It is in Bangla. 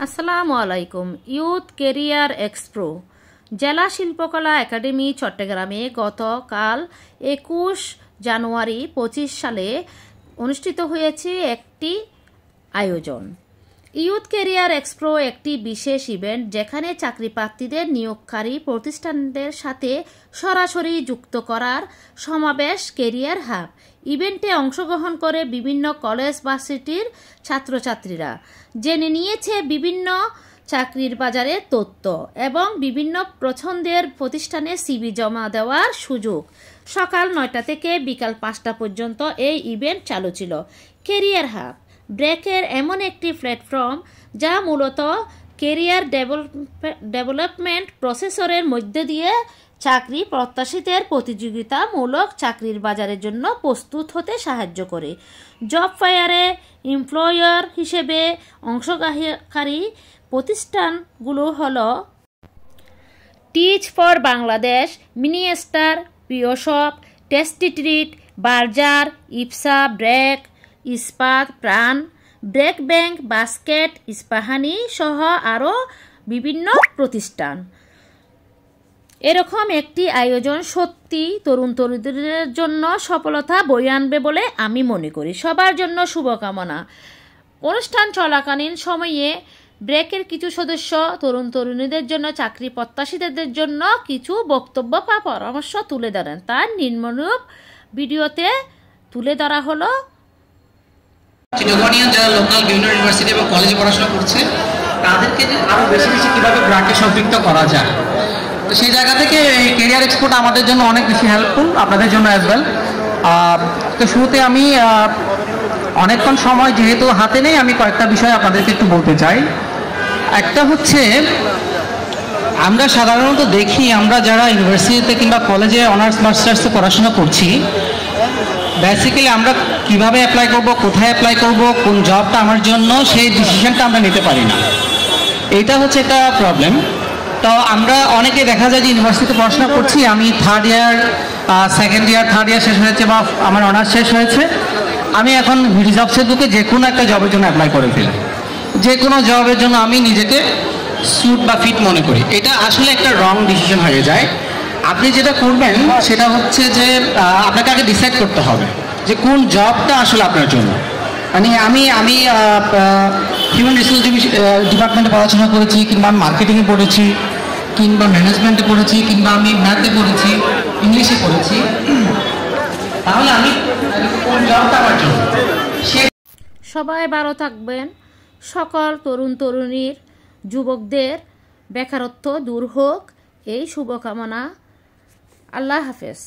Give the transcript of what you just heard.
আসসালামু আলাইকুম। ইউথ কেরিয়ার এক্সপ্রো জেলা শিল্পকলা একাডেমি চট্টগ্রামে গতকাল 21 জানুয়ারি 25 সালে অনুষ্ঠিত হয়েছে একটি আয়োজন। ইউথ কেরিয়ার এক্সপ্রো একটি বিশেষ ইভেন্ট যেখানে চাকরি প্রার্থীদের নিয়োগকারী প্রতিষ্ঠানদের সাথে সরাসরি যুক্ত করার সমাবেশ কেরিয়ার হাব। ইভেন্টে অংশগ্রহণ করে বিভিন্ন কলেজ ভার্সিটির ছাত্রছাত্রীরা জেনে নিয়েছে বিভিন্ন চাকরির বাজারের তথ্য এবং বিভিন্ন পছন্দের প্রতিষ্ঠানে সিভি জমা দেওয়ার সুযোগ। সকাল 9টা থেকে বিকাল 5টা পর্যন্ত এই ইভেন্ট চালু ছিল। কেরিয়ার হাব ব্রেকের এমন একটি প্ল্যাটফর্ম যা মূলত কেরিয়ার ডেভেলপমেন্ট প্রসেসরের মধ্যে দিয়ে চাকরি প্রত্যাশীদের প্রতিযোগিতামূলক চাকরির বাজারের জন্য প্রস্তুত হতে সাহায্য করে। জব ফায়ারে এমপ্লয়ার হিসেবে অংশগ্রহণকারী প্রতিষ্ঠানগুলো হলো টিচ ফর বাংলাদেশ, মিনিস্টার, পিওশপ, tasty treat, burger, YPSA, BRAC, Ispat, Pran, break bank, basket, Ispahani সহ আরও বিভিন্ন প্রতিষ্ঠান। এরকম একটি আয়োজন সত্যি তরুণ তরুণীদের জন্য সফলতা বয়ে আনবে বলে আমি মনে করি। সবার জন্য শুভকামনা। অনুষ্ঠান চলাকালীন সময়ে ব্রেকের কিছু সদস্য তরুণ তরুণীদের জন্য চাকরি প্রত্যাশীদের জন্য কিছু বক্তব্য বা পরামর্শ তুলে ধরেন। তার নিম্নরূপ ভিডিওতে তুলে ধরা হলো। চিটাগনিয়ান যারা লোকাল বিভিন্ন ইউনিভার্সিটি এবং কলেজে পড়াশোনা করছে তাদেরকে আরো বেশি বেশি কিভাবে ব্র্যান্ডে সম্পৃক্ত করা যায়, তো সেই জায়গা থেকে এই ক্যারিয়ার এক্সপোর্ট আমাদের জন্য অনেক বেশি হেল্পফুল, আপনাদের জন্য অ্যাজ ওয়েল। তো শুরুতে আমি অনেকক্ষণ সময় যেহেতু হাতে নেই, আমি কয়েকটা বিষয় আপনাদেরকে একটু বলতে চাই। একটা হচ্ছে, আমরা সাধারণত দেখি আমরা যারা ইউনিভার্সিটিতে কিংবা কলেজে অনার্স মাস্টার্সে পড়াশোনা করছি, বেসিক্যালি আমরা কিভাবে অ্যাপ্লাই করব, কোথায় অ্যাপ্লাই করব, কোন জবটা আমার জন্য, সেই ডিসিশনটা আমরা নিতে পারি না। এইটা হচ্ছে একটা প্রবলেম। তো আমরা অনেকে দেখা যায় যে ইউনিভার্সিটিতে পড়াশোনা করছি, আমি third year, second year, third year শেষ হয়েছে বা আমার অনার্স শেষ হয়েছে, আমি এখন রিজবসে ঢুকে যে কোনো একটা জবের জন্য অ্যাপ্লাই করে ফেলি। যে কোনো জবের জন্য আমি নিজেকে স্যুট বা ফিট মনে করি। এটা আসলে একটা রং ডিসিশন হয়ে যায়। আপনি যেটা করবেন সেটা হচ্ছে যে আপনাকে আগে ডিসাইড করতে হবে যে কোন জবটা আসলে আপনার জন্য। মানে আমি হিউম্যান রিসোর্স ডিপার্টমেন্টে পড়াশোনা করেছি, কিংবা আমি মার্কেটিংয়ে পড়েছি, কিংবা ম্যানেজমেন্টে পড়েছি, কিংবা আমি ম্যাথে পড়েছি, ইংলিশে পড়েছি, তাহলে আমি কোন জবটা আমার জন্য। সবাই ভালো থাকবেন। সকল তরুণ তরুণীর যুবকদের বেকারত্ব দূর হোক এই শুভকামনা। আল্লাহ হাফেজ।